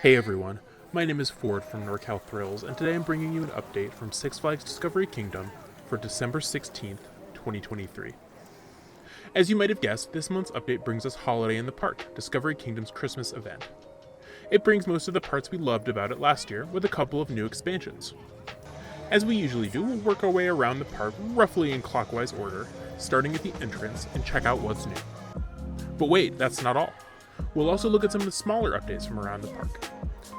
Hey everyone, my name is Ford from NorCal Thrills, and today I'm bringing you an update from Six Flags Discovery Kingdom for December 16th, 2023. As you might have guessed, this month's update brings us Holiday in the Park, Discovery Kingdom's Christmas event. It brings most of the parts we loved about it last year, with a couple of new expansions. As we usually do, we'll work our way around the park roughly in clockwise order, starting at the entrance and check out what's new. But wait, that's not all. We'll also look at some of the smaller updates from around the park.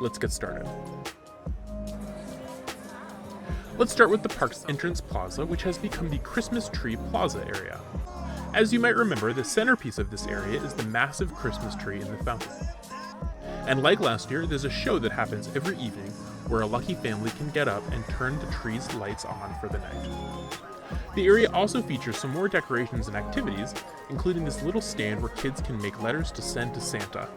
Let's get started. Let's start with the park's entrance plaza, which has become the Christmas Tree Plaza area. As you might remember, the centerpiece of this area is the massive Christmas tree in the fountain. And like last year, there's a show that happens every evening where a lucky family can get up and turn the tree's lights on for the night. The area also features some more decorations and activities, including this little stand where kids can make letters to send to Santa.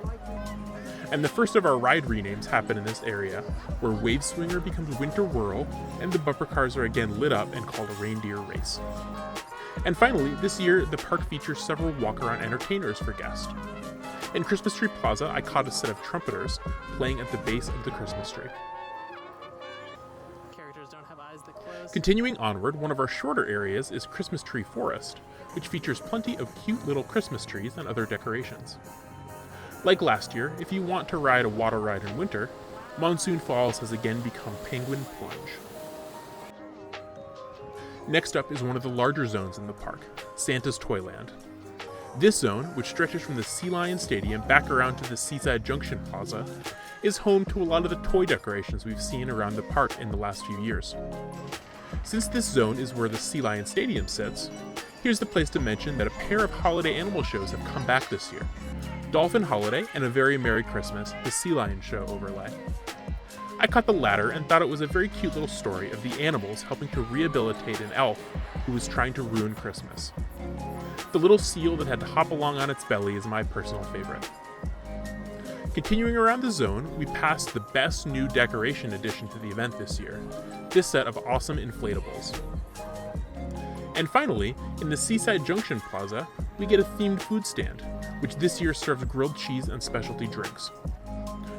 And the first of our ride renames happen in this area, where Wave Swinger becomes Winter Whirl, and the bumper cars are again lit up and called a Reindeer Race. And finally, this year, the park features several walk-around entertainers for guests. In Christmas Tree Plaza, I caught a set of trumpeters playing at the base of the Christmas tree. Continuing onward, one of our shorter areas is Christmas Tree Forest, which features plenty of cute little Christmas trees and other decorations. Like last year, if you want to ride a water ride in winter, Monsoon Falls has again become Penguin Plunge. Next up is one of the larger zones in the park, Santa's Toyland. This zone, which stretches from the Sea Lion Stadium back around to the Seaside Junction Plaza, is home to a lot of the toy decorations we've seen around the park in the last few years. Since this zone is where the Sea Lion Stadium sits, here's the place to mention that a pair of holiday animal shows have come back this year: Dolphin Holiday and A Very Merry Christmas, the Sea Lion Show overlay. I caught the latter and thought it was a very cute little story of the animals helping to rehabilitate an elf who was trying to ruin Christmas. The little seal that had to hop along on its belly is my personal favorite. Continuing around the zone, we passed the best new decoration addition to the event this year, this set of awesome inflatables. And finally, in the Seaside Junction Plaza, we get a themed food stand, which this year serves grilled cheese and specialty drinks.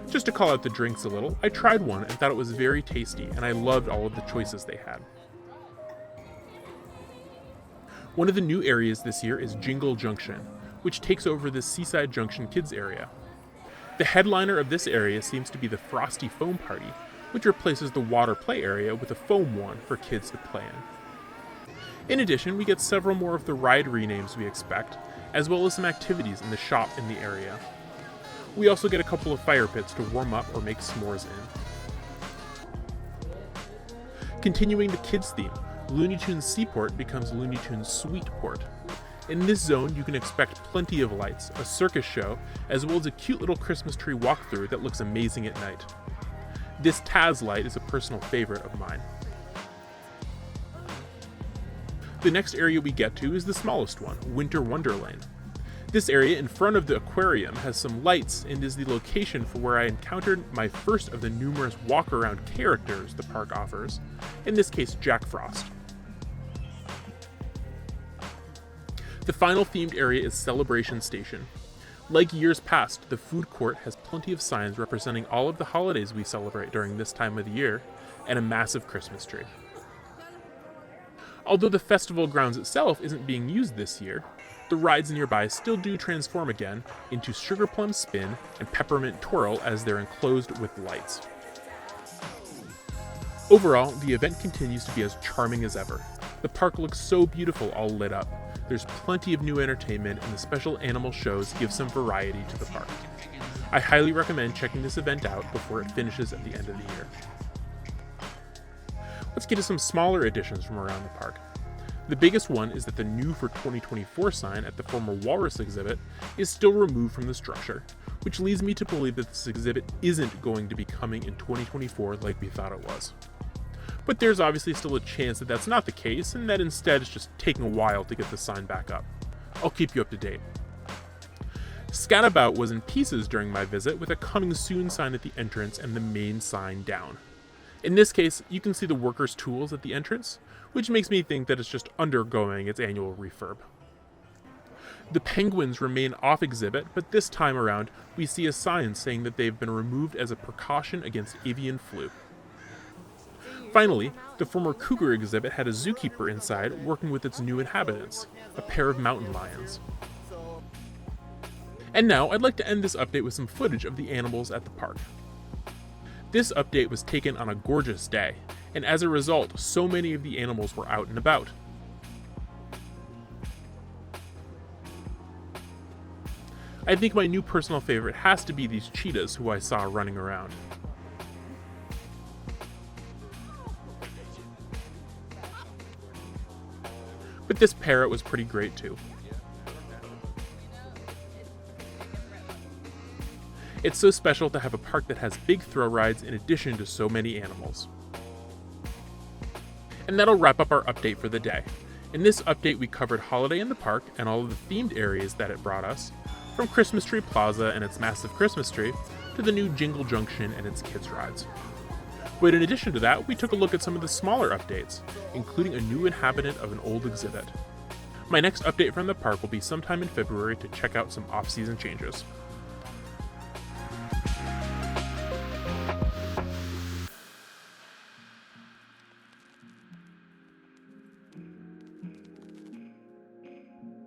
Just to call out the drinks a little, I tried one and thought it was very tasty, and I loved all of the choices they had. One of the new areas this year is Jingle Junction, which takes over the Seaside Junction Kids area. The headliner of this area seems to be the Frosty Foam Party, which replaces the water play area with a foam one for kids to play in. In addition, we get several more of the ride renames we expect, as well as some activities in the shop in the area. We also get a couple of fire pits to warm up or make s'mores in. Continuing the kids theme, Looney Tunes Seaport becomes Looney Tunes Sweetport. In this zone, you can expect plenty of lights, a circus show, as well as a cute little Christmas tree walkthrough that looks amazing at night. This Taz light is a personal favorite of mine. The next area we get to is the smallest one, Winter Wonderlane. This area in front of the aquarium has some lights and is the location for where I encountered my first of the numerous walk-around characters the park offers, in this case Jack Frost. The final themed area is Celebration Station. Like years past, the food court has plenty of signs representing all of the holidays we celebrate during this time of the year, and a massive Christmas tree. Although the festival grounds itself isn't being used this year, the rides nearby still do transform again into Sugar Plum Spin and Peppermint Twirl as they're enclosed with lights. Overall, the event continues to be as charming as ever. The park looks so beautiful all lit up. There's plenty of new entertainment, and the special animal shows give some variety to the park. I highly recommend checking this event out before it finishes at the end of the year. Let's get to some smaller additions from around the park. The biggest one is that the new for 2024 sign at the former Walrus exhibit is still removed from the structure, which leads me to believe that this exhibit isn't going to be coming in 2024 like we thought it was. But there's obviously still a chance that that's not the case, and that instead it's just taking a while to get the sign back up. I'll keep you up to date. Scatabout was in pieces during my visit, with a coming soon sign at the entrance and the main sign down. In this case, you can see the workers' tools at the entrance, which makes me think that it's just undergoing its annual refurb. The penguins remain off exhibit, but this time around, we see a sign saying that they've been removed as a precaution against avian flu. Finally, the former cougar exhibit had a zookeeper inside working with its new inhabitants, a pair of mountain lions. And now, I'd like to end this update with some footage of the animals at the park. This update was taken on a gorgeous day, and as a result, so many of the animals were out and about. I think my new personal favorite has to be these cheetahs who I saw running around. But this parrot was pretty great too. It's so special to have a park that has big thrill rides in addition to so many animals. And that'll wrap up our update for the day. In this update we covered Holiday in the Park and all of the themed areas that it brought us, from Christmas Tree Plaza and its massive Christmas tree, to the new Jingle Junction and its kids' rides. But in addition to that, we took a look at some of the smaller updates, including a new inhabitant of an old exhibit. My next update from the park will be sometime in February to check out some off-season changes.